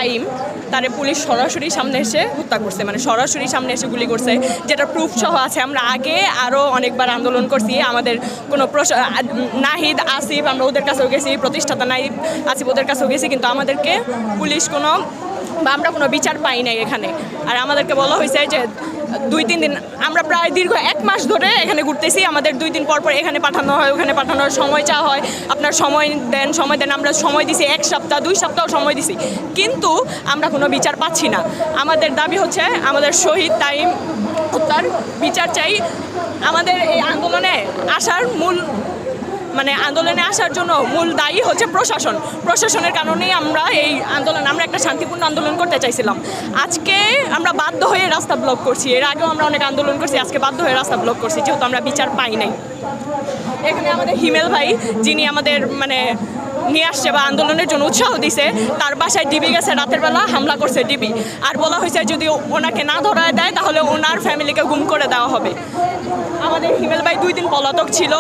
তাইম তারে পুলিশ সরাসরি সামনে এসে হত্যা করছে, মানে সরাসরি সামনে এসে গুলি করছে, যেটা প্রুফ সহ আছে। আমরা আগে আরও অনেকবার আন্দোলন করছি, আমাদের কোনো নাহিদ আসিফ, আমরা ওদের কাছেও গেছি, প্রতিষ্ঠাতা নাহিদ আসিফ ওদের কাছেও গেছি, কিন্তু আমাদেরকে পুলিশ বা আমরা কোনো বিচার পাই নাই এখানে। আর আমাদেরকে বলা হয়েছে যে 2-3 দিন, আমরা প্রায় দীর্ঘ 1 মাস ধরে এখানে ঘুরতেছি, আমাদের 2 দিন পর পর এখানে পাঠানো হয়, ওখানে পাঠানোর সময় চাওয়া হয়, আপনার সময় দেন। আমরা সময় দিছি 1 সপ্তাহ 2 সপ্তাহ সময় দিছি, কিন্তু আমরা কোনো বিচার পাচ্ছি না। আমাদের দাবি হচ্ছে আমাদের শহীদ তাইম হত্যার বিচার চাই। আমাদের এই আন্দোলনে আসার জন্য মূল দায়ী হচ্ছে প্রশাসনের কারণেই আমরা এই আমরা একটা শান্তিপূর্ণ আন্দোলন করতে চাইছিলাম। আজকে আমরা বাধ্য হয়ে রাস্তা ব্লক করছি, এর আগেও আমরা অনেক আন্দোলন করছি, আজকে বাধ্য হয়ে রাস্তা ব্লক করছি, যেহেতু আমরা বিচার পাই নাই। এখানে আমাদের হিমেল ভাই, যিনি আমাদের নিয়ে আসছে বা আন্দোলনের জন্য উৎসাহ দিছে, তার বাসায় ডিবি গেছে, রাতের বেলা হামলা করছে ডিবি, আর বলা হয়েছে যদি ওনাকে না ধরায় দেয় তাহলে ওনার ফ্যামিলিকে গুম করে দেওয়া হবে। আমাদের হিমেল ভাই 2 দিন পলাতক ছিল,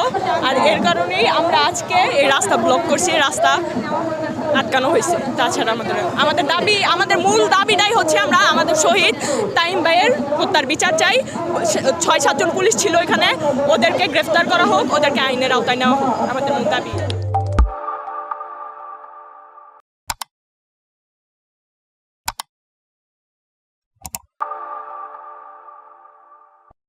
আর এর কারণেই আমরা আজকে এই রাস্তা ব্লক করছি, রাস্তা আটকানো হয়েছে। তাছাড়া আমাদের মূল দাবিটাই হচ্ছে আমরা আমাদের শহীদ তাইম ভাইয়ের হত্যার বিচার চাই। 6-7 জন পুলিশ ছিল এখানে, ওদেরকে গ্রেফতার করা হোক, ওদেরকে আইনের আওতায় নেওয়া হোক, আমাদের মূল দাবি।